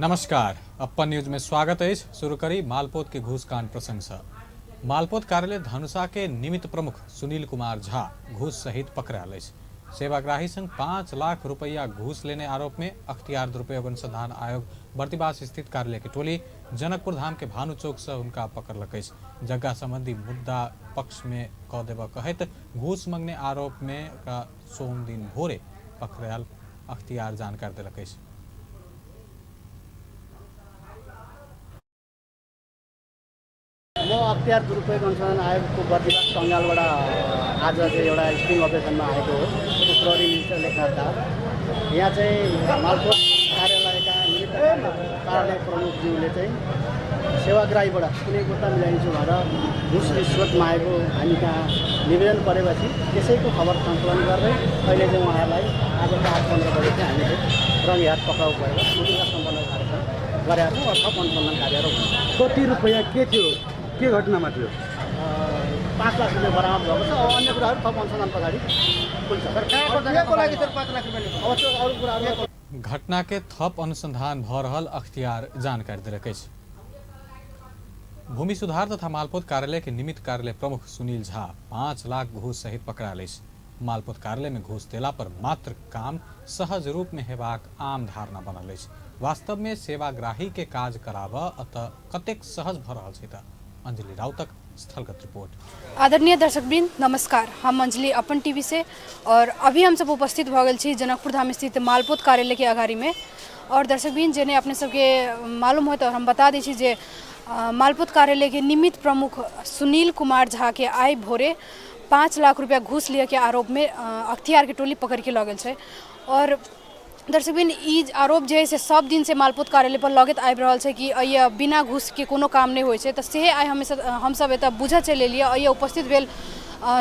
नमस्कार, अपन न्यूज में स्वागत है। शुरू करी मालपोत के घूस कांड प्रसंग से। मालपोत कार्यालय धनुषा के निमित्त प्रमुख सुनील कुमार झा घूस सहित पकड़ाल। सेवाग्राही संग 5 लाख रुपया घूस लेने आरोप में अख्तियार दुरुपयोग अनुसंधान आयोग बर्दिवास स्थित कार्यालय की टोली जनकपुर धाम के भानु चौक से उनका पकड़लक। जगह संबंधी मुद्दा पक्ष में कह देव कहत घूस मंगने आरोप में सोम दिन भोरे पकड़ाल अख्तियार जानकारी दिलक। म अख्तियार दुरुपयोग अनुसन्धान आयोगको बर्दिवास सङ्घालबाट आज चाहिँ एउटा स्टिङ अपरेसनमा आएको हो। प्रहरी मिनिस्टर लेखनाथ दास यहाँ चाहिँ मालपोत कार्यालयका निमित्त कार्यालय प्रमुखज्यूले चाहिँ सेवाग्राहीबाट कुनै कुर्ता मिलाइदिन्छु भनेर घुस रिश्वत मागेको हामी कहाँ निवेदन परेपछि त्यसैको खबर सङ्कलन गर्दै अहिले चाहिँ उहाँहरूलाई आजको 8:15 बजे चाहिँ हामीले रङ्गे हात पक्राउ गरेर मुद्दा सम्पन्न गरेका छौँ। थप अनुसन्धान कार्यहरू कति रुपैयाँ के थियो, के घटनामा थियो? 5 लाख रुपियाँ बरामद भएको छ। अब अन्य कुराहरू थप अनुसन्धान पछाडि खुल्छ। घटना के थप अनुसंधान भ रहल अख्तियार जानकारी दिलक। भूमि सुधार तथा मालपोत कार्यालय के निमित्त कार्यालय प्रमुख सुनील झा 5 लाख घूस सहित पकड़ाल। मालपोत कार्यालय में घूस देला पर मात्र काम सहज रूप में हेबाक आम धारणा बनल। वास्तव में सेवाग्राही के काज कराब अतः कतेक सहज भ रहल छै। अंजलि राउतक स्थलगत रिपोर्ट। आदरणीय दर्शकवृंद नमस्कार, हम अंजलि अपन टीवी से और अभी हम सब उपस्थित भ गए जनकपुर धाम स्थित मालपोत कार्यालय के अगाड़ी में। और दर्शकवृंद जेने अपने सबके मालूम हो तो हम बता दी जे मालपोत कार्यालय के निमित्त प्रमुख सुनील कुमार झा के आय भोरे 5 लाख रुपया घूस लिया के आरोप में अख्तियार के टोली पकड़ के लगल है। और दर्शकबिन ई आरोप जे है से सब दिन से मालपोत कार्यालय पर लगत आबि रहल छै कि अय बिना घूस के कोनो काम नहीं होइ छै। तो सेहे आइ हमेशा हम सब एतऽ बुझऽ चलि एलियै। अय उपस्थित भेल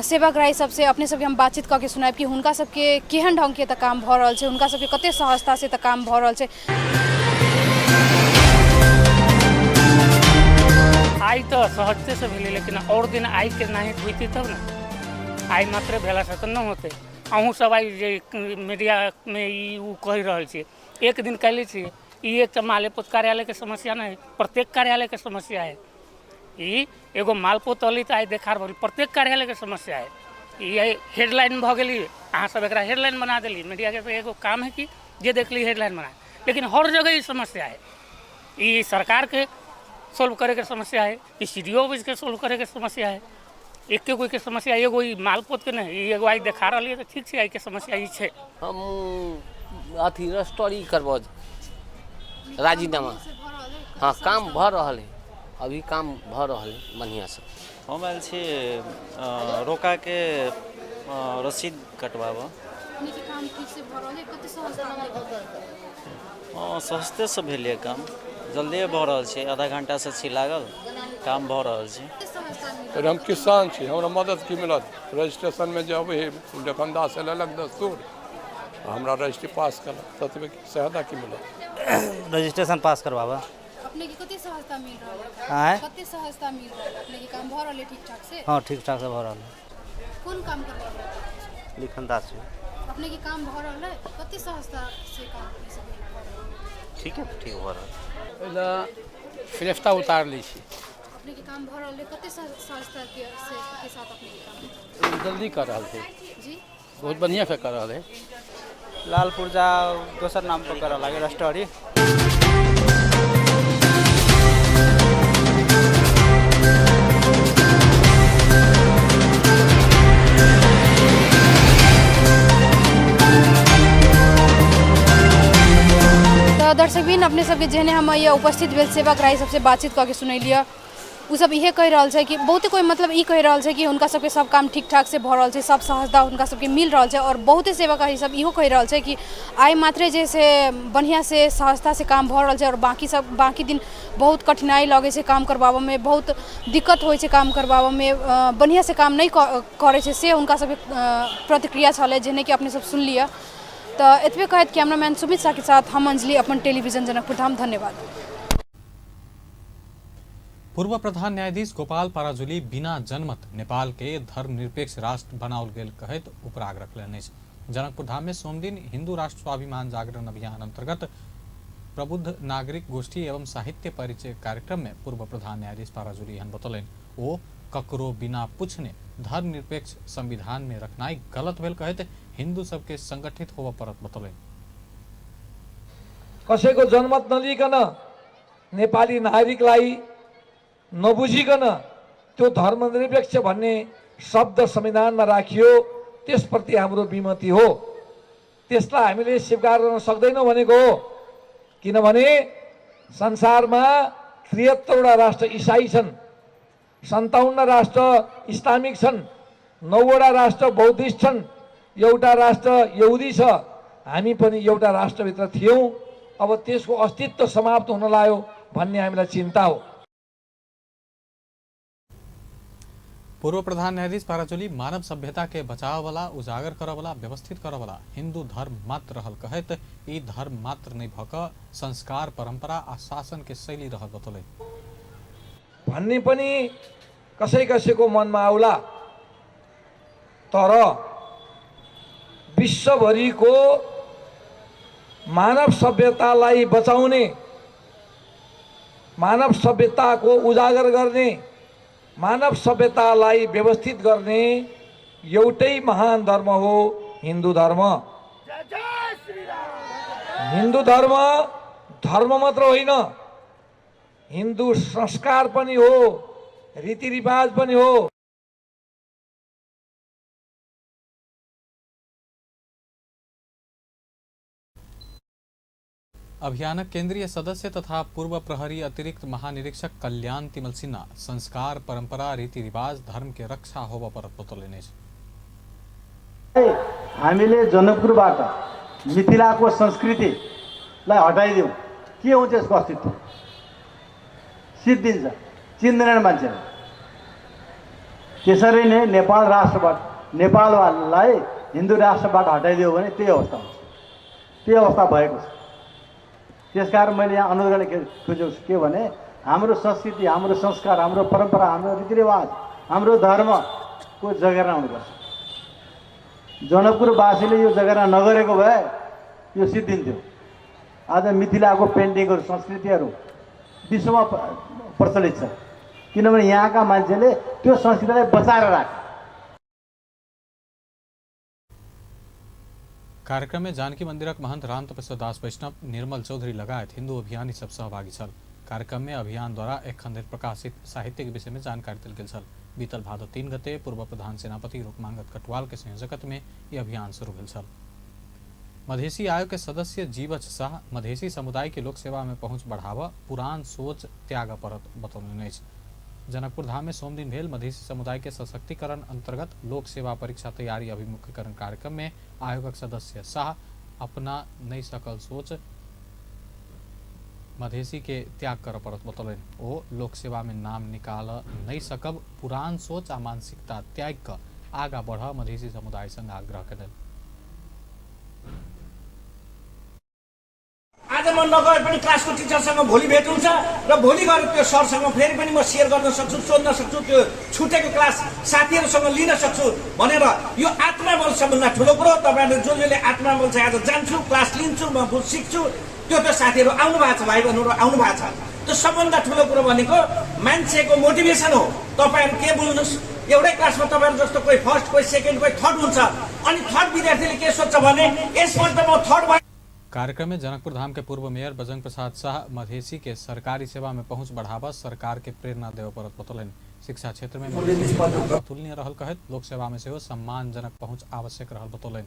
सेवाग्राही सबसे अपने सबके हम बातचीत करके सुनाब कि हुनका सबके केहन ढंग के काम भ रहल छै, हुनका सबके कते सहजता से काम भ रहल छै। आई तो सहजते से भेले, लेकिन और दिन आई के नहीं होती तब ना, आई मात्र भेला से तो न होते। अहूँ सब आई मीडिया में कह रही छे, एक दिन कहले छे ये तो मालपोत कार्यालय के समस्या नहीं, प्रत्येक कार्यालय के समस्या है। ये एगो मालपोत अली तो आई देखा रही प्रत्येक कार्यालय के समस्या है। ये हेडलाइन भ गई, अहाँ सब एक हेडलाइन बना दिली। मीडिया के एगो काम है कि जे देख ली हेडलाइन बना, लेकिन हर जगह ये समस्या है। ये सरकार के सोल्व करे के समस्या है, ये CDO ऑफिस के सोल्व करे के समस्या है। एक के कोई के समस्या एगो मालपोत के नहीं, एगो आई देखा रही है तो ठीक है। आई के समस्या ये है हम अथी रजिस्ट्री करब राजीनामा। हाँ, काम भ रहा है, अभी काम भ रहा है बढ़िया से। हम आयल छी रोका के रसीद कटवाब। हाँ, सस्ते से भेलिए काम, जल्दी भ रहा है। आधा घंटा से छी लागल, काम भ रहा है। और हम किसान छी, हमरा मदद की मिलत? रजिस्ट्रेशन में जब दुकानदार से लेलक दस्तूर, हमरा रजिस्ट्री पास कर ततबे सहायता की मिलत? रजिस्ट्रेशन पास करवाबा। अपने के कते सहजता मिल रहल है? कते सहजता मिल रहल है? अपने के काम भ रहल है ठीक ठाक से? हाँ, ठीक ठाक से भ रहल है। कौन काम कर रहल है? लिखनदास से। अपने के काम भ रहल है? कते सहजता से काम से ठीक है, ठीक हो रहल है। एला गिरफ्तार उतार ली छी। अपने के काम भ रहल है, कते सहजता के साथ अपने के काम जल्दी कर रहल थे जी, बहुत बढ़िया से कर रहल है। लालपुर जा दोसर नाम पर कर लागे रजिस्ट्री। दर्शकबिन अपने सबके जेहने हम ये उपस्थित भेल सेवाग्राही सबसे बातचीत करके सुनैलिए, उ सब इहे कह रहल छै कि बहुते कोई मतलब ई कह रहल छै कि हुनका सबके सब काम ठीक ठाक से भ रहल छै, सब सहजता हुनका सबके मिल रहल छै। और बहुते सेवाग्राही सब इहो कह रहल छै कि आइ मात्रे जे से बढ़िया से सहजता से काम भ रहल छै और बाकी दिन बहुत कठिनाई लगे छै काम करबाबे में, बहुत दिक्कत होइ छै काम करबाबे में, बढ़िया से काम नहीं करे छै से हुनका सबके प्रतिक्रिया छलै, जेने कि अपने सब सुन लिया। तो एतबे कहत कैमरामैन सुमित शाह के साथ हम अंजलि अपन टेलीविजन जनकपुर धाम। धन्यवाद। पूर्व प्रधान न्यायाधीश गोपाल पराजुली बिना जनमत नेपाल के धर्मनिरपेक्ष राष्ट्र बनाओल गेल कहत उपराग रखलनि। जनकपुर धाम में सोम दिन हिंदू राष्ट्र स्वाभिमान जागरण अभियान अंतर्गत प्रबुद्ध नागरिक गोष्ठी एवं साहित्य परिचय कार्यक्रम में पूर्व प्रधान न्यायाधीश पाराजुली एहन बतौलन ओ ककरो बिना पूछने धर्मनिरपेक्ष संविधान में रखनाई गलत भेल कहते हिंदू सबके संगठित होव परत बतौलन। कसैको जनमत नलिकन नेपाली नागरिकलाई नबुझिकन त्यो धर्मनिरपेक्ष भन्ने शब्द संविधानमा राखियो, त्यसप्रति हाम्रो विमति हो। त्यसलाई हामीले स्वीकार गर्न सक्दैनौँ भनेको हो, किनभने संसारमा 73 वटा राष्ट्र इसाई छन्, 57 राष्ट्र इस्लामिक छन्, 9 वटा राष्ट्र बौद्धिस्ट छन्, एउटा राष्ट्र यहुदी छ। हामी पनि एउटा राष्ट्रभित्र थियौँ। अब त्यसको अस्तित्व समाप्त हुन लाग्यो भन्ने हामीलाई चिन्ता हो। पूर्व प्रधान न्यायाधीश पाराजुली मानव सभ्यता के बचाव वाला, उजागर कर वाला, व्यवस्थित कर वाला हिंदू धर्म मात्र रहल कहत ई धर्म मात्र नहीं भक संस्कार, परंपरा आ शासन के शैली रहल बतौले। भन्ने पनि कसै कसैको मनमा आउला, तर विश्वभरिको मानव सभ्यतालाई बचाउने, मानव सभ्यताको उजागर गर्ने, मानव सभ्यतालाई व्यवस्थित गर्ने एउटै महान धर्म हो हिन्दू धर्म। हिन्दू धर्म धर्म मात्र होइन, हिन्दू संस्कार पनि हो, रीतिरिवाज पनि हो। अभियानक केंद्रीय सदस्य तथा पूर्व प्रहरी अतिरिक्त महानिरीक्षक कल्याण तिमल सिन्हा संस्कार, परंपरा, रीति रिवाज, धर्म के रक्षा होव परत बतौलने। हामीले जनकपुरबाट मिथिलाको संस्कृतिलाई हटाइदिउँ, के हुन्छ यसको अस्तित्व? सिद्धिन्छ, चिन्दैनन् मान्छेले। त्यसरी नै नेपाल राष्ट्रबाट, नेपाललाई हिन्दू राष्ट्रबाट हटाइदियो भने त्यही अवस्था हुन्छ। त्यही अवस्था भएको छ। त्यसकारण मैले यहाँ अनुरोध गर्न खोजेको छु के भने हाम्रो संस्कृति, हाम्रो संस्कार, हाम्रो परम्परा, हाम्रो रीतिरिवाज, हाम्रो धर्मको जगेर्ना हुनुपर्छ। जनकपुरवासीले यो जगेर्ना नगरेको भए यो सिद्धिन्थ्यो। आज मिथिलाको पेन्टिङहरू, संस्कृतिहरू विश्वमा प्रचलित छ, किनभने यहाँका मान्छेले त्यो संस्कृतिलाई बचाएर राखे। कार्यक्रम में जानकी मंदिरक महंत राम तपस्या दास वैष्णव, निर्मल चौधरी लगायत हिंदू अभियानी सब सहभागी छल। कार्यक्रम में अभियान द्वारा एक खंडित प्रकाशित साहित्य के विषय में जानकारी दिल गेल छल। बीतल भादो 3 गते पूर्व प्रधान सेनापति रूपमांगत कटवाल के संयोजकत्व में यह अभियान शुरू भेल छल। मधेसी आयोग के सदस्य जीवछ शाह मधेसी समुदाय के लोक सेवा में पहुंच बढ़ावा, पुरान सोच त्याग परत बतौलनि। जनकपुर धाम में सोम दिन भेल मधेसी समुदाय के सशक्तिकरण अंतर्गत लोक सेवा परीक्षा तैयारी अभिमुखीकरण कार्यक्रम में आयोगक सदस्य शाह अपना नहीं सकल सोच मधेसी के त्याग कर परत बतौलन। ओ लोक सेवा में नाम निकाल नहीं सकब, पुरान सोच आ मानसिकता त्याग कर आगा बढ़ मधेसी समुदाय संग आग्रह करें। आज म नगए पनि क्लासको टिचरसँग भोलि भेट हुन्छ र भोलि गएर त्यो सरसँग फेरि पनि म सेयर गर्न सक्छु, सोध्न सक्छु, त्यो छुटेको क्लास साथीहरूसँग लिन सक्छु भनेर यो आत्मबल सबभन्दा ठुलो कुरो। तपाईँहरूले जसले आत्मबल छ आज जान्छु, क्लास लिन्छु, म सिक्छु, त्यो साथीहरू आउनु भएको छ, भाइ बहिनीहरू आउनु भएको छ। त्यो सबभन्दा ठुलो कुरो भनेको मान्छेको मोटिभेसन हो। तपाईँहरू के बुझ्नुहोस्, एउटै क्लासमा तपाईँहरू जस्तो कोही फर्स्ट, कोही सेकेन्ड, कोही थर्ड हुन्छ, अनि थर्ड विद्यार्थीले के सोच्छ भने यसपल्ट म थर्ड। कार्यक्रम में जनकपुर धाम के पूर्व मेयर बजरंग प्रसाद शाह मधेसी के सरकारी सेवा में पहुंच बढ़ावा, सरकार के प्रेरणा देव परत बतौलन। शिक्षा क्षेत्र में तुलनीय रहल कहत लोक सेवा में सेहो सम्मानजनक पहुंच आवश्यक रहल बतौलन।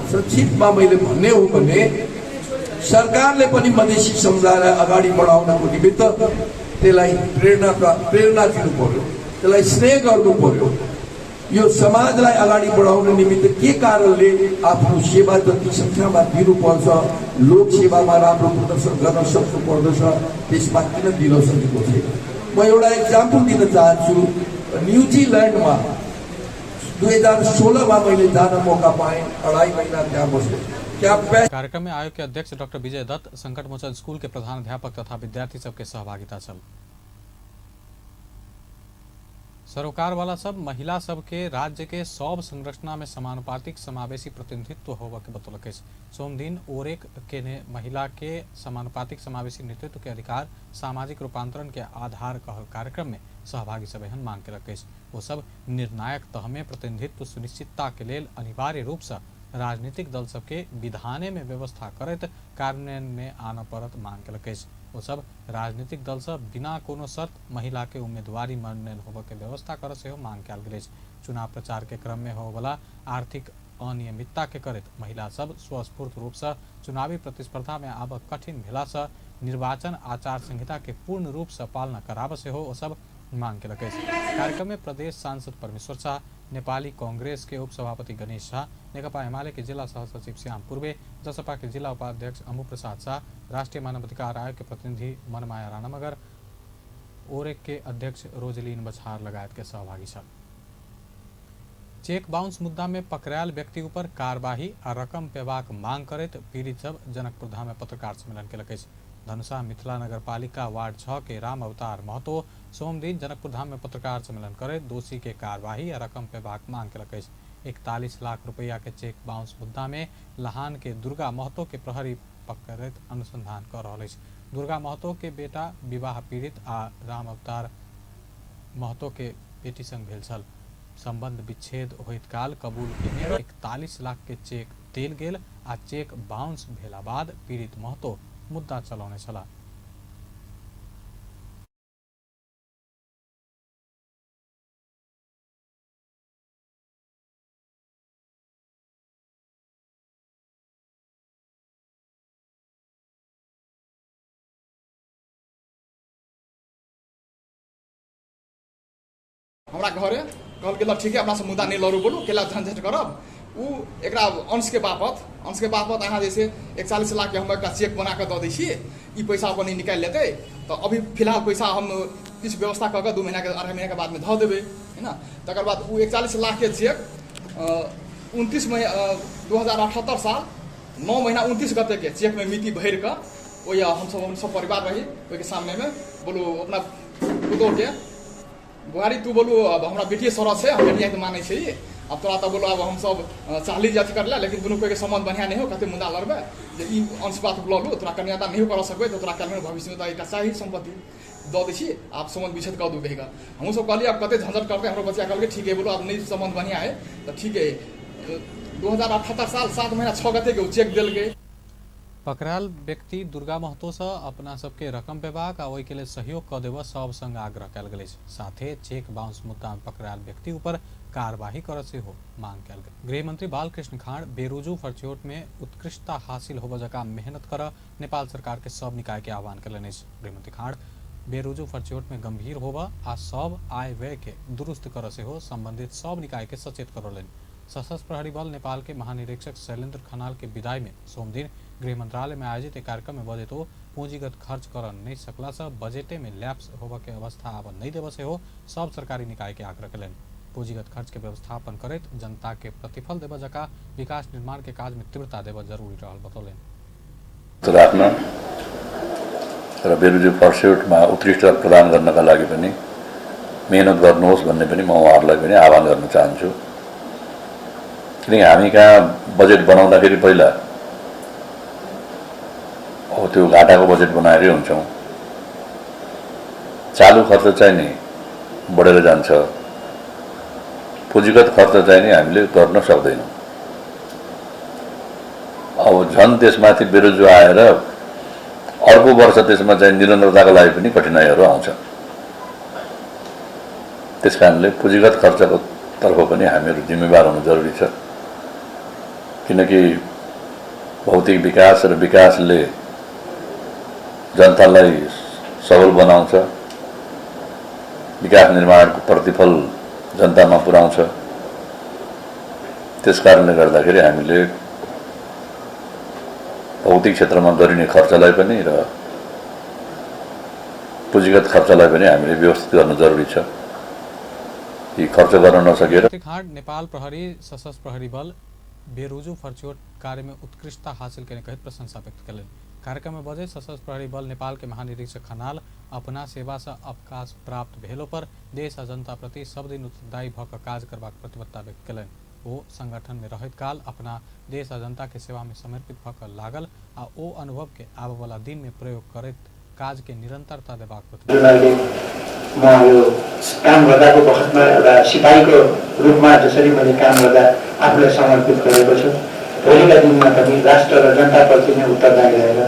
संक्षिप्तमा मैले भन्ने हो भने सरकारले पनि मधेसी समुदायलाई अगाडि बढाउनको निमित्त त्यसलाई प्रेरणा दिनु पर्यो, त्यसलाई स्नेह गर्नु पर्यो। यो समाजलाई अगाडि बढाउन निमित्त के कारणले आफ्नो सेवा जति संख्यामा दिनुपर्छ, लोक सेवामा राम्रो प्रदर्शन गर्न सक्नु पर्दछ, त्यसमा किन दिन सकेको छैन? म एउटा एक्जाम्पल दिन चाहन्छु। न्युजिल्यान्डमा 2016 मैले जान मौका पाएँ, 2.5 महीना त्यहाँ बसेँ। कार्यक्रम में आयोग के अध्यक्ष डॉक्टर विजय दत्त, संकट मोचन स्कूल के प्रधान अध्यापक तथा विद्यार्थी सबके सहभागिता छल। सरोकार वाला सब महिला सब के राज्य के सब संरचना में समानुपातिक समावेशी प्रतिनिधित्व होगा के बतौलक। सोम दिन ओरेक के ने महिला के समानुपातिक समावेशी नेतृत्व के अधिकार सामाजिक रूपांतरण के आधार कहल कार्यक्रम में सहभागी सब एहन मांग केलक। वो सब निर्णायक तह में प्रतिनिधित्व सुनिश्चितता के लेल अनिवार्य रूप से राजनीतिक दल सबके विधाने में व्यवस्था करत कार्यान्वयन में आना पड़त मांग केलक। वो सब राजनीतिक दल से बिना कोनो शर्त महिला के उम्मीदवारी मनोनयन होबे के व्यवस्था कर से मांग कल गेल। चुनाव प्रचार के क्रम में हो वाला आर्थिक अनियमितता के करत महिला सब स्वस्फूर्त रूप से चुनावी प्रतिस्पर्धा में आब कठिन भेला से निर्वाचन आचार संहिता के पूर्ण रूप से पालना कराब से हो सब मांग केलक। कार्यक्रम में प्रदेश सांसद परमेश्वर शाह, नेपाली कांग्रेस के उपसभापति गणेश शाह, नेकपा एमाले के जिला सहसचिव श्याम पूर्वे, जसपा के जिला उपाध्यक्ष अमू प्रसाद शाह, राष्ट्रीय मानवाधिकार आयोग के प्रतिनिधि मनमाया राणा मगर, ओरेक के अध्यक्ष रोजलीन बछार लगायत के सहभागी सब। चेक बाउंस मुद्दा में पकड़ायल व्यक्ति ऊपर कार्यवाही आ रकम पेबाक मांग करत पीड़ित सब जनकपुर धाम में पत्रकार सम्मेलन केलक। धनुषा मिथिला नगर पालिका वार्ड 6 के राम अवतार महतो सोम दिन जनकपुर धाम में पत्रकार सम्मेलन करे दोषी के कार्यवाही आ रकम पेबाक मांग केलक। 41 लाख रुपया के चेक बाउंस मुद्दा में लहान के दुर्गा महतो के प्रहरी पकड़त अनुसंधान कर रहा है। दुर्गा महतो के बेटा विवाह पीड़ित आ राम अवतार महतो के बेटी संग भेल छल। संबंध विच्छेद होइत काल कबूल केने 41 लाख के चेक देल गेल आ चेक बाउंस भेला बाद पीड़ित महतो मुद्दा चलाउने छला। हमरा घरे कहल गेल ठीक है अपना से मुद्दा नहीं लड़ू बोलू केला झंझट करब उ एकरा अंश के बापत अहाँ जैसे 41 लाख के हम एक चेक बना के दे दै छी ई पैसा अपन निकाल लेते तो अभी फिलहाल पैसा हम किछु व्यवस्था क के 2 महीना के 2.5 महीना के बाद में ध देबे है ना। तकर बाद उ 41 लाख के चेक 29 मई 2078 साल 9 महीना 29 गते के चेक में मिति भर के ओ हम सब परिवार रही ओहि के सामने में बोलू अपना पुतो के बुहारी तू बोलू अब हमारा बेटी सरस है हम बेटिया के माने छी अब तोरा तो बोलो अब हम सब चाहली जाति कर ले लेकिन दुनू कोई के संबंध बढ़िया नहीं हो कहते मुद्दा लड़बे जे ई अंश बात लड़ू तोरा कन्यादान नहीं कर सकबे तो तोरा कल में भविष्य में तो एकटा चाहिए संपत्ति दे दै छी आप संबंध विच्छेद कर दू कहेगा हम सब कहलिए अब कते झंझट करते हमारे बच्चा कहल ठीक है बोलो अब नहीं संबंध बढ़िया है तो ठीक है 2078 साल 7 महीना 6 गते के चेक दिल गए। पकड़ायल व्यक्ति दुर्गा महतो से अपना सबके रकम पेबाक आ ओहि के लिए सहयोग क देब सब संग आग्रह कल गेल। साथे चेक बाउंस मुद्दा में पकड़ायल व्यक्ति ऊपर कार्यवाही कर से हो मांग कल गई। गृह मंत्री बालकृष्ण खाड़ बेरोजू फरचोट में उत्कृष्टता हासिल होब जका मेहनत कर नेपाल सरकार के सब निकाय के आह्वान कलन। गृह मंत्री खाड़ बेरोजू फरचोट में गंभीर होब आ सब आय व्यय के दुरुस्त कर से हो संबंधित सब निकाय के सचेत करौलन। सशस्त्र प्रहरी बल नेपाल के महानिरीक्षक शैलेंद्र खनाल के विदाई में सोम दिन गृह मंत्रालय में आयोजित एक कार्यक्रम में बजेटो पूंजीगत खर्च कर नहीं सकला से बजेटे में लैप्स होबे के अवस्था आब नहीं देव से हो सब सरकारी निकाय के आग्रह कलन। पूंजीगत खर्च के व्यवस्थापन करत जनता के प्रतिफल देव जका विकास निर्माण के काज में तीव्रता देव जरूरी रहल बतौलन। राख्न र बेरोजगारी फरसेटमा उत्कृष्टता प्रदान गर्नका लागि पनि मेहनत गर्नुहोस् भन्ने पनि म उहाँहरूलाई पनि आह्वान गर्न चाहन्छु। किनकि हामी कहाँ बजेट बनाउँदाखेरि पहिला हो त्यो घाटाको बजेट बनाएरै हुन्छौँ। चालु खर्च चाहिँ नि बढेर जान्छ, पुँजीगत खर्च चाहिँ नि हामीले गर्न सक्दैनौँ। अब झन् त्यसमाथि बेरोजगार आएर अर्को वर्ष त्यसमा चाहिँ निरन्तरताको लागि पनि कठिनाइहरू आउँछ। त्यसकारणले पुँजीगत खर्चको तर्फ पनि हामीहरू जिम्मेवार हुनु जरुरी छ। किनकि भौतिक विकास र विकासले जनतालाई सबल बनाउँछ, विकास निर्माणको प्रतिफल जनतामा पुर्याउँछ। त्यसकारणले गर्दाखेरि हामीले भौतिक क्षेत्रमा गरिने खर्चलाई पनि र पुँजीगत खर्चलाई पनि हामीले व्यवस्थित गर्न जरुरी छ। यी खर्च गर्न नसकेर नेपाल प्रहरी सशस्त्र प्रहरी बल बेरोजू फरचोट कार्य में उत्कृष्टता हासिल करने कहित प्रशंसा व्यक्त करें। कार्यक्रम में बजे सशस्त्र प्रहरी बल नेपाल के महानिरीक्षक खनाल अपना सेवा से अवकाश प्राप्त भेलो पर देश आ जनता प्रति सब दिन उत्तरदायी भ क काज करबाक प्रतिबद्धता व्यक्त कयलनि। ओ संगठन में रहत काल अपना देश आ जनता के सेवा में समर्पित भ क लागल आ ओ अनुभव के आबय वाला दिन में प्रयोग करैत काज के निरंतरता देबाक म यो काम गर्दाको बखतमा एउटा सिपाहीको रूपमा जसरी मैले काम गर्दा आफूलाई समर्पित गरेको छु, भोलिका दिनमा पनि राष्ट्र र जनताप्रति नै उत्तरदायी रहेर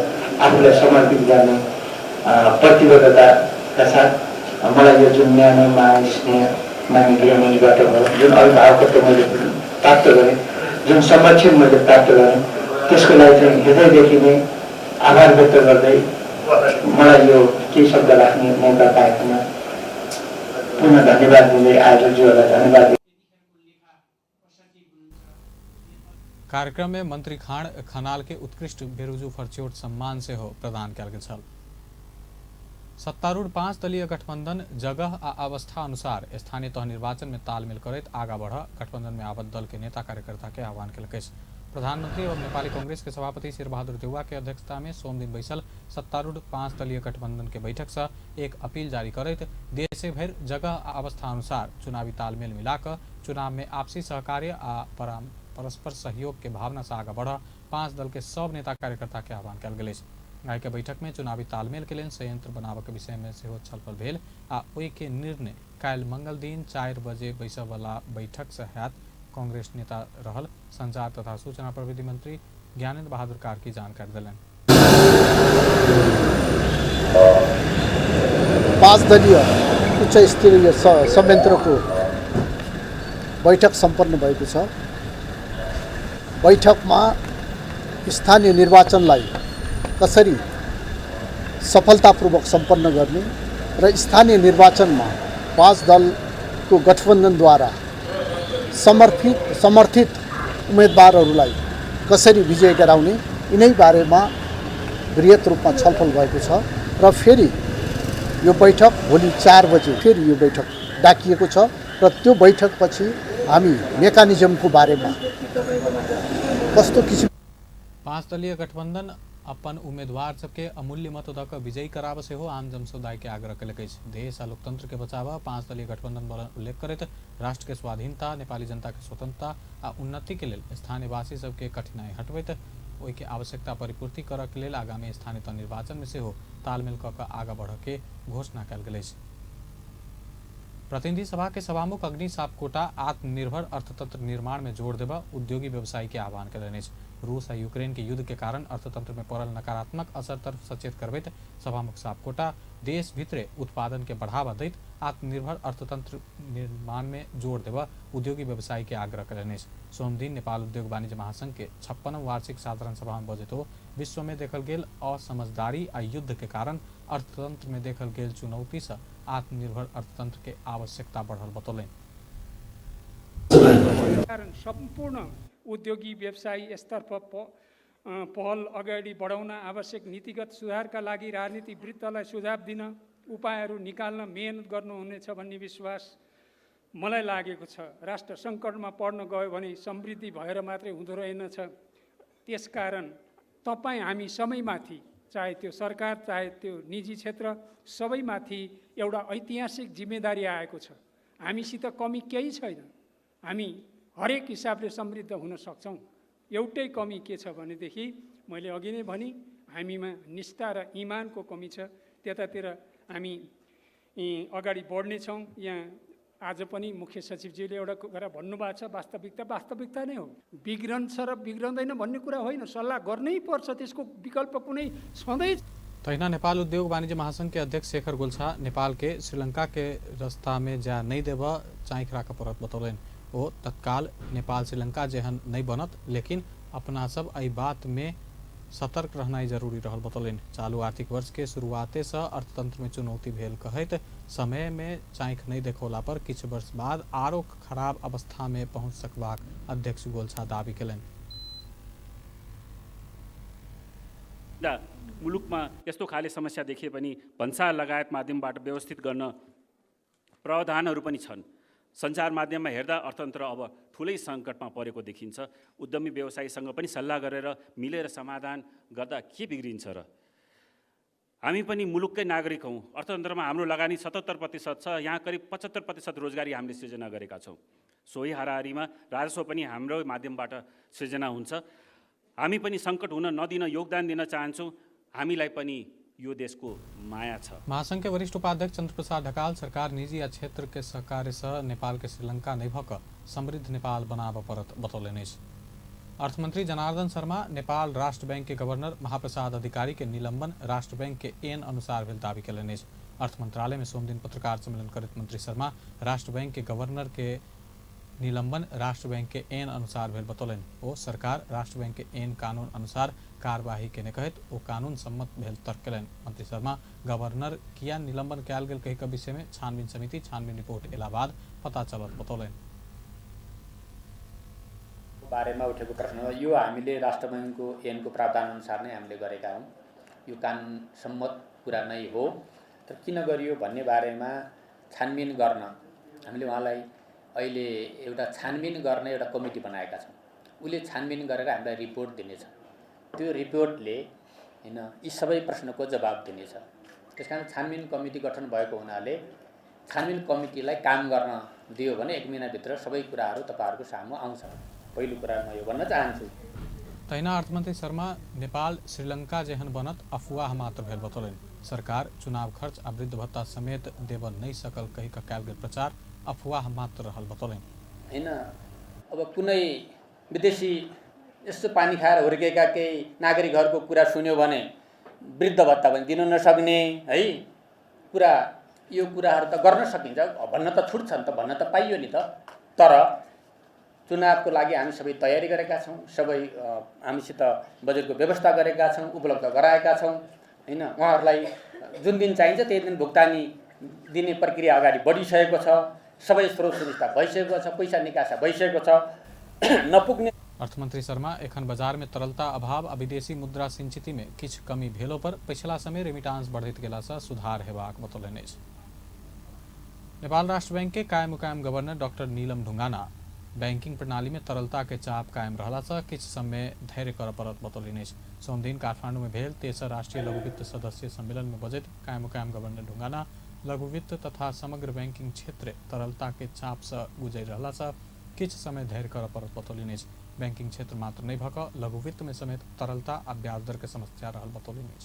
आफूलाई समर्पित गर्ने प्रतिबद्धताका साथ मलाई यो जुन न्यानो माया स्नेह मान्य गृहमन्त्रीबाट भयो, जुन अभिभावकत्व मैले प्राप्त गरेँ, जुन संरक्षण मैले प्राप्त गरेँ, त्यसको लागि चाहिँ हृदयदेखि नै आभार व्यक्त गर्दै मलाई यो केही शब्द राख्ने मौका पाएकोमा पुनः धन्यवाद दिँदै आयोजकज्यूहरूलाई धन्यवाद। कार्यक्रम में मंत्री खान खनाल के उत्कृष्ट बेरुजू फरचोट सम्मान से हो प्रदान कयल गेल छल। सत्तारूढ़ 5 दलीय गठबंधन जगह आ अवस्था अनुसार स्थानीय तह निर्वाचन में तालमेल करैत आगा बढ़ गठबंधन में आबद्ध दल के नेता कार्यकर्ता के आह्वान कयलकै। प्रधानमंत्री एवं नेपाली कांग्रेस के सभापति शेरबहादुर देउवा के अध्यक्षता में सोम दिन बैसल सत्तारूढ़ 5 दलीय गठबंधन के बैठक से एक अपील जारी करैत देश भर जगह आ अवस्था अनुसार चुनावी तालमेल मिलाकर चुनाव में आपसी सहकार्य आ परस्पर सहयोग के भावना से आगा बढ़ 5 दल के सब नेता कार्यकर्ता के आह्वान कयल गेल। आइ के बैठक में चुनावी तालमेल के लिए संयंत्र बनाबे के विषय में सेहो छलफल भेल आ ओहि के निर्णय काल्हि मंगल दिन 4 बजे बैसय वाला बैठक से हैत। कांग्रेस नेता रहल संचार तथा सूचना प्रविधि मंत्री ज्ञानेन्द्र बहादुर कार्की जानकारी दिलनि। 5 दलीय उच्च स्तरीय संयन्त्रको बैठक सम्पन्न भएको छ। बैठकमा स्थानीय निर्वाचनलाई कसरी सफलतापूर्वक सम्पन्न गर्ने र स्थानीय निर्वाचनमा 5 दलको गठबन्धनद्वारा समर्थित उम्मेदवारहरूलाई कसरी विजय गराउने यिनै बारेमा बृहत रूपमा छलफल भएको छ र फेरि यो बैठक भोलि 4 बजे फेरि यो बैठक डाकिएको छ र त्यो बैठकपछि हामी मेकानिजमको बारेमा कस्तो किसिम 5 दलीय गठबंधन अपन उम्मीदवार सबके अमूल्य मत दऽ कऽ विजयी कराबऽ सेहो आम जनसमुदाय के आग्रह कयलक अछि। देश आ लोकतंत्र के बचाबऽ 5 दलीय गठबंधन बल उल्लेख करैत राष्ट्र के स्वाधीनता, नेपाली जनता के स्वतंत्रता आ उन्नति के लेल स्थानीय वासी सबके कठिनाई हटबैत ओहि के आवश्यकता परिपूर्ति करऽ के लेल आगामी स्थानीय निर्वाचन में सेहो तालमेल कऽ कऽ आगाँ बढ़ऽ के घोषणा कयल गेल अछि। प्रतिनिधि सभा के सभामुख अग्नि सापकोटा आत्मनिर्भर अर्थतंत्र निर्माण में जोर देबा उद्योगी व्यवसायी के आह्वान कयलनि अछि। रूस आ यूक्रेन के युद्ध के कारण अर्थतंत्र में पड़ल नकारात्मक असर तरफ सचेत करबैत सभामुख सापकोटा देश भीतरे उत्पादन के बढ़ावा दैत आत्मनिर्भर अर्थतंत्र निर्माण में जोर देबा उद्योगी व्यवसायी के आग्रह कयलनि अछि। सोम दिन नेपाल उद्योग वाणिज्य महासंघ के 56वां वार्षिक साधारण सभा में बजैत विश्व में देखल गेल असमझदारी आ युद्ध के कारण अर्थतंत्र में देखल गेल चुनौती से आत्मनिर्भर अर्थतंत्र के आवश्यकता बढ़ल बतौलनि। सम्पूर्ण उद्योगी व्यवसायी स्तरफ पहल अगाडि बढाउन आवश्यक नीतिगत सुधारका लागि राजनीतिवृत्तलाई सुझाव दिन उपायहरू निकाल्न मेहनत गर्नुहुनेछ भन्ने विश्वास मलाई लागेको छ। राष्ट्र सङ्कटमा पर्न गयो भने समृद्धि भएर मात्रै हुँदो रहेनछ। त्यसकारण तपाईँ हामी सबैमाथि, चाहे त्यो सरकार चाहे त्यो निजी क्षेत्र, सबैमाथि एउटा ऐतिहासिक जिम्मेदारी आएको छ। हामीसित कमी केही छैन, हामी हरेक हिसाबले समृद्ध हुन सक्छौँ। एउटै कमी के छ भनेदेखि मैले अघि नै भने हामीमा निष्ठा र इमानको कमी छ। त्यतातिर हामी अगाडि बढ्नेछौँ। यहाँ आज पनि मुख्य सचिवजीले एउटा कुरा भन्नुभएको छ, वास्तविकता नै हो। बिग्रन्छ र बिग्रँदैन भन्ने कुरा होइन, सल्लाह गर्नै पर्छ, त्यसको विकल्प कुनै छँदै। तहिना नेपाल उद्योग वाणिज्य महासंघ के अध्यक्ष शेखर गुल्छा नेपाल के श्रीलंका के रास्ता में जा नहीं देब चाँख राख पड़त बतौलनि। वो तत्काल नेपाल श्रीलंका जेहन नहीं बनत, लेकिन अपना सब एहि बात में सतर्क रहना जरूरी रहल बतौलनि। चालू आर्थिक वर्ष के शुरुआते से अर्थतंत्र में चुनौती भेल कहैत समय में चाँख नहीं देखौला पर किछ वर्ष बाद आरो खराब अवस्था में पहुँच सकबाक अध्यक्ष गोल्छा दावी कयलनि। मुलुकमा यस्तो खाले समस्या देखिए पनि भन्सार लगायत माध्यमबाट व्यवस्थित गर्न प्रावधानहरू पनि छन्। सञ्चार माध्यममा हेर्दा अर्थतन्त्र अब ठुलै सङ्कटमा परेको देखिन्छ। उद्यमी व्यवसायीसँग पनि सल्लाह गरेर मिलेर समाधान गर्दा के बिग्रिन्छ र? हामी पनि मुलुककै नागरिक हौँ। अर्थतन्त्रमा हाम्रो लगानी 77% छ। यहाँ करिब 75% रोजगारी हामीले सृजना गरेका छौँ। सोही हाराहारीमा राजस्व पनि हाम्रो माध्यमबाट सृजना हुन्छ। हामी पनि सङ्कट हुन नदिन योगदान दिन चाहन्छौँ। हामीलाई पनि यो देशको माया छ। महासंघ के वरिष्ठ उपाध्यक्ष चंद्र प्रसाद ढकाल सरकार निजी आ क्षेत्र के सहकार्य सह नेपाल के श्रीलंका नहीं भक समृद्ध नेपाल बनाब परत बतौलनि। अर्थमंत्री जनार्दन शर्मा नेपाल राष्ट्र बैंक के गवर्नर महाप्रसाद अधिकारी के निलंबन राष्ट्र बैंक के एन अनुसार भेल दावी कयलनि। अर्थ मंत्रालय में सोम दिन पत्रकार सम्मेलन करत मंत्री शर्मा राष्ट्र बैंक के गवर्नर के निलंबन राष्ट्र बैंक के एन अनुसार भेल बतौलनि। ओ सरकार राष्ट्र बैंक के एन कानून अनुसार कार्यवाही के कहत ओ कानून सम्मत भेल तर्क कयलनि। मंत्री शर्मा गवर्नर किया निलंबन कयल गेल कही विषय में छानबीन समिति छानबीन रिपोर्ट एला बाद पता चलत बतौलनि। बारेमा उठेको प्रश्न यो हामीले राष्ट्र बैंकको ऐनको प्रावधान अनुसार नै हामीले गरेका हौं। यो कानुन सम्मत कुरा नै हो। तर किन गरियो भन्ने बारेमा छानबिन गर्न हामीले उहाँलाई अहिले एउटा छानबिन गर्ने एउटा कमिटी बनाएका छौं। उले छानबिन गरेर हामीलाई रिपोर्ट दिनेछ। त्यो रिपोर्टले हैन यी सबै प्रश्नको जवाब दिनेछ। त्यसकारण छानबिन कमिटी गठन भएको हुनाले छानबिन कमिटीलाई काम गर्न दियो भने 1 महिनाभित्र सबै कुराहरू तपाईहरुको सामु आउँछ। पहिलो कुरा म यो भन्न चाहन्छु। तैना अर्थमंत्री शर्मा नेपाल श्रीलंका जेहन बनत अफवाह मात्र भेल बतौलनि। सरकार चुनाव खर्च आ वृद्ध भत्ता समेत देव नहीं सकल कही कयल गेल प्रचार अफवाह मात्र रहल बतौलनि। हैन अब कुनै विदेशी यस्तो पानी खाएर हुर्केका केही नागरिकहरूको कुरा सुन्यो भने वृद्ध भत्ता पनि दिन नसक्ने है कुरा यो कुराहरू त गर्न सकिन्छ। भन्न त छुट छ नि त, भन्न त पाइयो नि त। तर चुनावको लागि हामी सबै तयारी गरेका छौं। सबै हामीसित बजेटको व्यवस्था गरेका छौं, उपलब्ध गराएका छौं। हैन उहाँहरूलाई जुन दिन चाहिन्छ त्यही दिन भुक्तानी दिने प्रक्रिया अगाडि बढिसकेको छ। सबै स्रोत सुविधा भइसकेको छ, पैसा निकासा भइसकेको छ। नपुग्ने अर्थमंत्री शर्मा एखन बाजार में तरलता अभाव आ विदेशी मुद्रा संचिति में किछ कमी भेलो पर पिछला समय रेमिटांस बढ़त गेला से सुधार हेबाक बतौलनि। नेपाल राष्ट्र बैंक के कायम मुकायम गवर्नर डॉक्टर नीलम ढुंगाना बैंकिंग प्रणाली में तरलता के चाप कायम रहला से किछ समय धैर्य कर परत बतौलनि। सोम दिन काठमांडू में भेल 13 राष्ट्रीय लघु वित्त सदस्य सम्मेलन में बजट कायम मुकायम गवर्नर ढुंगाना लघु वित्त तथा समग्र बैंकिंग क्षेत्र तरलता के चाप से गुजर रहला से किछ समय धैर्य कर परत बतौलनि। बैंकिंग क्षेत्र मात्र नहीं भक लघु वित्त में समेत तरलता आ ब्याज दर के समस्या रहल बतौलनि।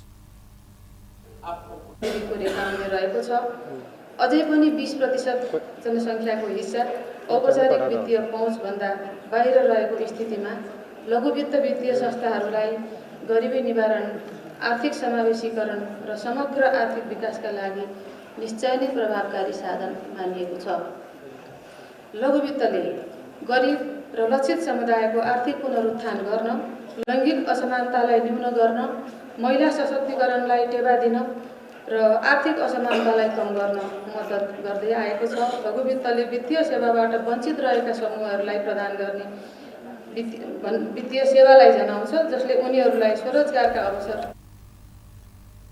अझै पनि 20% जनसङ्ख्याको हिस्सा औपचारिक वित्तीय पहुँचभन्दा बाहिर रहेको स्थितिमा लघु वित्त वित्तीय संस्थाहरूलाई गरिबी निवारण, आर्थिक समावेशीकरण र समग्र आर्थिक विकासका लागि निश्चय नै प्रभावकारी साधन मानिएको छ। लघु वित्तले गरिब र लक्षित समुदायको आर्थिक पुनरुत्थान गर्न, लैङ्गिक असमानतालाई न्यून गर्न, महिला सशक्तिकरणलाई टेवा दिन र आर्थिक असमानतालाई कम गर्न मद्दत गर्दै आएको छ। लघु वित्तले वित्तीय सेवाबाट वञ्चित रहेका समूहहरूलाई प्रदान गर्ने वित्तीय सेवालाई जनाउँछ, जसले उनीहरूलाई स्वरोजगारका अवसर।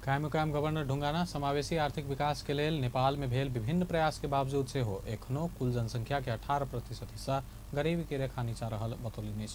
कायम मुकायम गवर्नर ढुंगाना समावेशी आर्थिक विकास के लेल नेपाल में भेल विभिन्न प्रयास के बावजूद से हो एखनो कुल जनसंख्या के 18% हिस्सा गरीबी के रेखा नीचा रहल बतौलनि।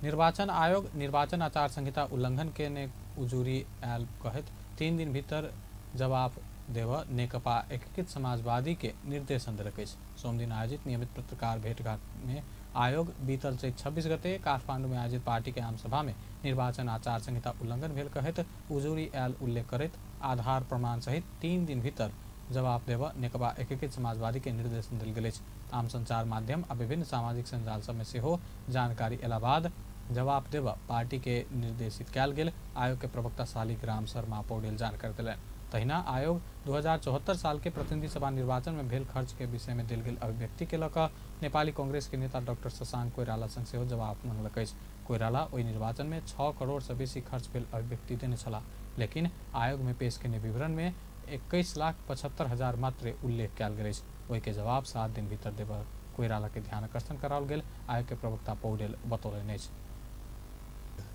निर्वाचन आयोग निर्वाचन आचार संहिता उल्लंघन के ने उजूरी आयल कहत 3 दिन भीतर जवाब देव नेकपा एकीकृत समाजवादी के निर्देशन दिलक। सोम दिन आयोजित नियमित पत्रकार भेंटघाट में आयोग बीतल चैत 26 गते काठमांडू में आयोजित पार्टी के आम सभा में निर्वाचन आचार संहिता उल्लंघन भेल कहत उजूरी आयल उल्लेख करत आधार प्रमाण सहित 3 दिन भीतर जवाब देव नेकपा एकीकृत समाजवादी के निर्देशन दिल गेल। आम संचार माध्यम आ विभिन्न सामाजिक संजाल सब में सेहो जानकारी एला बाद जवाब देव पार्टी के निर्देशित कयल गेल। आयोग के प्रवक्ता शालिग्राम शर्मा पौडेल जानकारी दिलन। तहिना आयोग 2074 साल के प्रतिनिधि सभा निर्वाचन में भेल खर्च के विषय में दिल गेल अभिव्यक्ति के लक नेपाली कांग्रेस के नेता डॉक्टर शशांक कोइराला संग सेहो जवाब मांगलक। कोइराला ओहि निर्वाचन में 6 करोड़ से बेसी खर्च भेल अभिव्यक्ति देने छला, लेकिन आयोग में पेश केने विवरण में 21,75,000 मात्र उल्लेख कयल गेल। ओहि के जवाब 7 दिन भीतर देव कोइराला के ध्यान आकर्षण कराओल गेल। आयोग के प्रवक्ता पौडेल बतौलनि।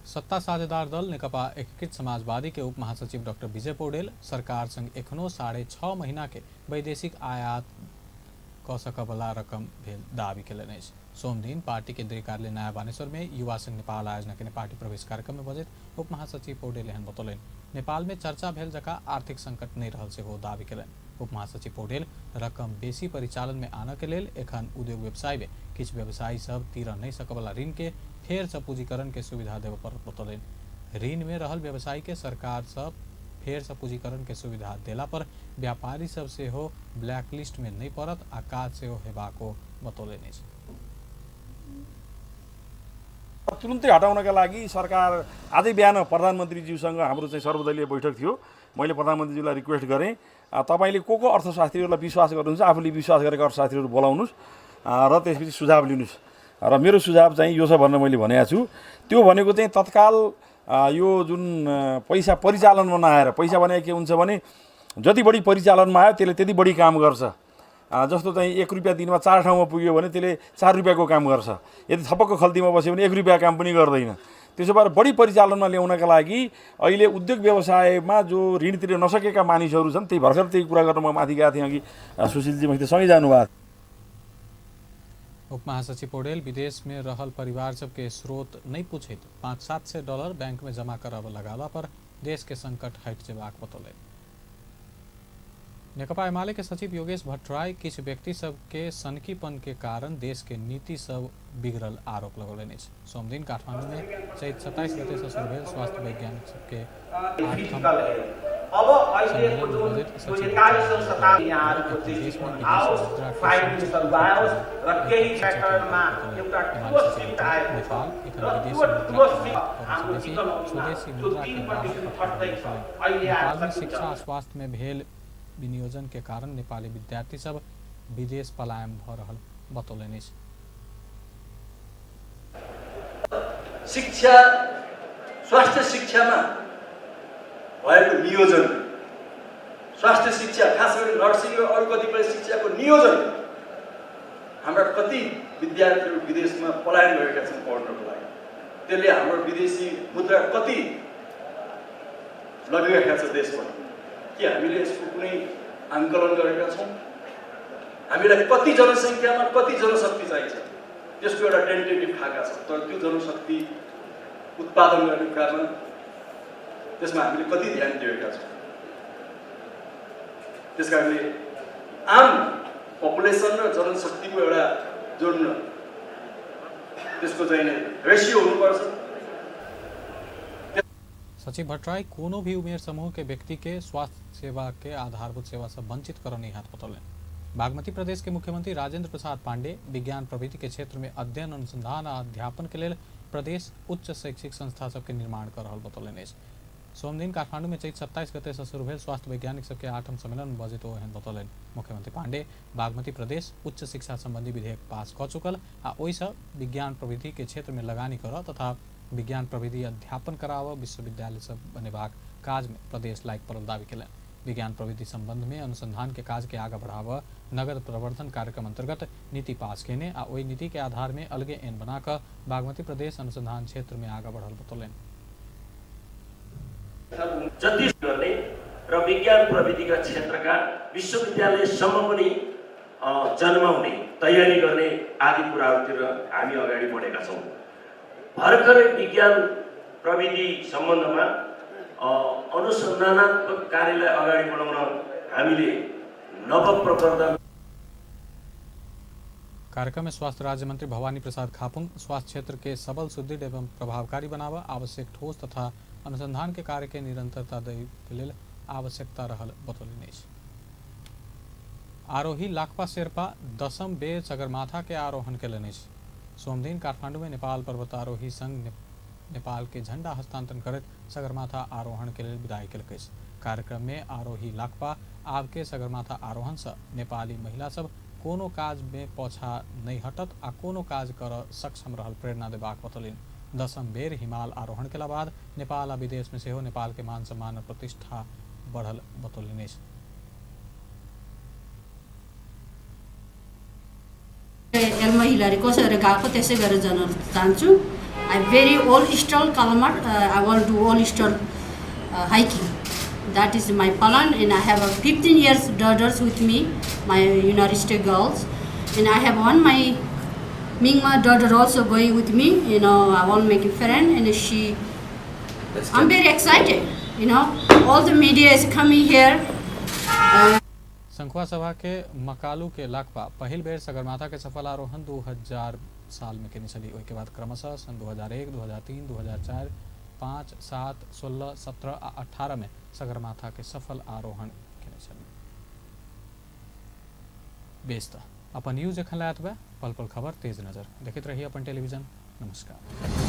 सत्ता साझेदार दल नेकपा एकीकृत समाजवादी के उप महासचिव डॉक्टर विजय पौडेल सरकार संग एखनो 6.5 महीना के वैदेशिक आयात क सकबला रकम भेल दावी केलनि अछि। सोम दिन पार्टी केन्द्रीय कार्यालय नया बानेश्वर में युवा संघ नेपाल आयोजना के पार्टी प्रवेश कार्यक्रम में बजैत उप महासचिव पौडेल एहन बतौलनि। नेपाल में चर्चा भेल जकाँ आर्थिक संकट नहीं रहल सेहो दावी केलनि। उप महासचिव पौडेल रकम बेसी परिचालन में आने के लेल एखन उद्योग व्यवसाय में किछु व्यवसायी सब तीर नहीं सकबला ऋण के फेर से पूंजीकरण के सुविधा देव पर बतौलनि। ऋण में रहल व्यवसायी के सरकार सब फेर से पूंजीकरण के सुविधा देला पर व्यापारी सब से हो ब्लैक लिस्ट में नहीं पड़त आ काज से हो हेबाको बतौलनि। तुरुन्तै हटाउनका लागि सरकार आजै बिहान प्रधानमन्त्रीज्यूसँग हाम्रो चाहिँ सर्वदलीय बैठक थियो। मैले प्रधानमन्त्रीज्यूलाई रिक्वेस्ट गरेँ तपाईँले को अर्थशास्त्रीहरूलाई विश्वास गर्नुहुन्छ आफूले विश्वास गरेका अर्थशास्त्रीहरू बोलाउनुहोस् र त्यसपछि सुझाव लिनुहोस् र मेरो सुझाव चाहिँ यो छ भनेर मैले भनेको छु। त्यो भनेको चाहिँ तत्काल यो जुन पैसा परिचालनमा नआएर पैसा भने के हुन्छ भने जति बढी परिचालनमा आयो त्यसले त्यति बढी काम गर्छ। जस्तो चाहिँ 1 रुपियाँ दिनमा 4 ठाउँमा पुग्यो भने त्यसले 4 रुपियाँको काम गर्छ। यदि थपक्क खल्तीमा बस्यो भने 1 रुपियाँ काम पनि गर्दैन। त्यसो भएर बढी परिचालनमा ल्याउनका लागि अहिले उद्योग व्यवसायमा जो ऋण तिर्न नसकेका मानिसहरू छन् त्यही भर्खर त्यही कुरा गर्न म माथि गएको थिएँ अघि सुशीलजी मसित सँगै जानुभएको। उप महासचिव पौडेल विदेश में रहल परिवार सबके स्रोत नहीं पूछित $500-700 बैंक में जमा कराव लगाला पर देश के संकट हट जेबाक बतौले। नेकपा एमाले के सचिव योगेश भट्टराई किछु व्यक्ति सबके सनकीपन के कारण देश के नीति सब बिगड़ल आरोप लगौलनि। सोम दिन काठमांडू में चैत 27 गते से शुरू भेल स्वास्थ्य वैज्ञानिक सबके अब अहिलेको जुन 41औं शताब्दी यहाँहरुको दृष्टिकोण आओस्, प्राइम मिनिस्टर आओस् र केही सेक्टरमा एउटा ठुलो शिफ्ट आएको छ र त्यो ठुलो शिफ्ट हाम्रो नेपाल में शिक्षा स्वास्थ्य में भेल विनियोजन के कारण नेपाली विद्यार्थी सब विदेश पलायन भ रहल बतौलनि। शिक्षा स्वास्थ्य शिक्षामा भएको नियोजन स्वास्थ्य शिक्षा खास गरी नर्सिङ र अरू कतिपय शिक्षाको नियोजन हाम्रा कति विद्यार्थीहरू विदेशमा पलायन गरेका छन् पढ्नको लागि। त्यसले हाम्रो विदेशी मुद्रा कति लगिरहेका छ देशबाट। के हामीले यसको कुनै आंकलन गरेका छौँ? हामीलाई कति जनसङ्ख्यामा कति जनशक्ति चाहिन्छ त्यसको एउटा टेन्टेटिभ खाका छ। तर त्यो जनशक्ति उत्पादन गर्ने काममा त्यसमा हामीले कति ध्यान दिएका छौँ? त्यसकारणले आम पपुलेसन र जनशक्तिको एउटा जुन त्यसको चाहिँ रेसियो हुनुपर्छ। सचिव भट्टराई कोनो भी उमेर समूह के व्यक्ति के स्वास्थ्य सेवा के आधारभूत सेवा से वंचित करने हाथ बतौलन। बागमती प्रदेश के मुख्यमंत्री राजेंद्र प्रसाद पांडे विज्ञान प्रविधि के क्षेत्र में अध्ययन अनुसंधान और अध्यापन के लिए प्रदेश उच्च शैक्षिक संस्था सबके निर्माण कर रहल बतौलन। सोम दिन काठमांडू में चैत 27 गते से शुरू भेल स्वास्थ्य वैज्ञानिक सबके 8म सम्मेलन में बजे तो एहन बतौलन। मुख्यमंत्री पांडे बागमती प्रदेश उच्च शिक्षा संबंधी विधेयक पास क चुकल आ ओइसँ विज्ञान प्रविधि के क्षेत्र में लगानी कर तथा विज्ञान प्रविधि अध्यापन कराव विश्वविद्यालय सब बनेबाक काज में प्रदेश लायक पड़ल दावी केलन। विज्ञान प्रविधि संबंध में अनुसंधान के काज के आगे बढ़ाव नगद प्रवर्धन कार्यक्रम अंतर्गत नीति पास केने आ ओई नीति के आधार में अलगे एन बनाकर बागमती प्रदेश अनुसंधान क्षेत्र में आगे बढ़ल बतौलन। जति गर्ने र विज्ञान प्रविधिका क्षेत्रका विश्वविद्यालयसम्म पनि जन्माउने तयारी गर्ने आदि कुराहरूतिर हामी अगाडि बढेका छौँ। भर्खरै विज्ञान प्रविधि सम्बन्धमा अनुसन्धानात्मक कार्यलाई अगाडि बढाउन हामीले नवप्रवर्धन। कार्यक्रम में स्वास्थ्य राज्य मंत्री भवानी प्रसाद खापुंग स्वास्थ्य क्षेत्र के सबल सुदृढ़ एवं प्रभावकारी बनावा आवश्यक ठोस तथा अनुसंधान के कार्य के निरंतरता दै के लेल आवश्यकता रहल बतौलनि। आरोही लाकपा शेर्पा 10म बेर सगरमाथा के आरोहण केलनि। सोम दिन काठमांडू में नेपाल पर्वतारोही संघ नेपाल के झंडा हस्तांतरण करत सगरमाथा आरोहण के लिए विदाई केलक। कार्यक्रम में आरोही लाकपा आब के सगरमाथा आरोहण से नेपाली महिला सब कोनो काज में पछा नहीं हटत आ कोनो काज कर सक्षम रहल प्रेरणा देबाक बतौलिन। 10म बेर हिमाल आरोहण के बाद नेपाल आ विदेश में सेहो नेपाल के मान सम्मान और प्रतिष्ठा बढ़ल बतौलिन। महिलाले कसरी गएको त्यसै गरेर जान चाहन्छु। आई भेरी ओल्ड स्टल कलमट I want do old style hiking that is my plan and I have 15 years daughters with me, my university girls. and I have one my Mingma daughter also going with me. You know, I want to make a friend, and she. I'm very excited. You know, all the media is coming here. संखुआ सभा के मकालू के लाकपा पहिल बेर सगरमाथा के सफल आरोहण 2000 साल में केने छली। ओहि के बाद क्रमशः सन 2001, 2003, 2004, 5, 7, 16, 17 आ 18 में सगरमाथा के सफल आरोहण केने छली। बेस्ता अपन न्यूज एखन लायत बा पल पल खबर तेज नजर देखते रहिए अपन टेलीविजन। नमस्कार।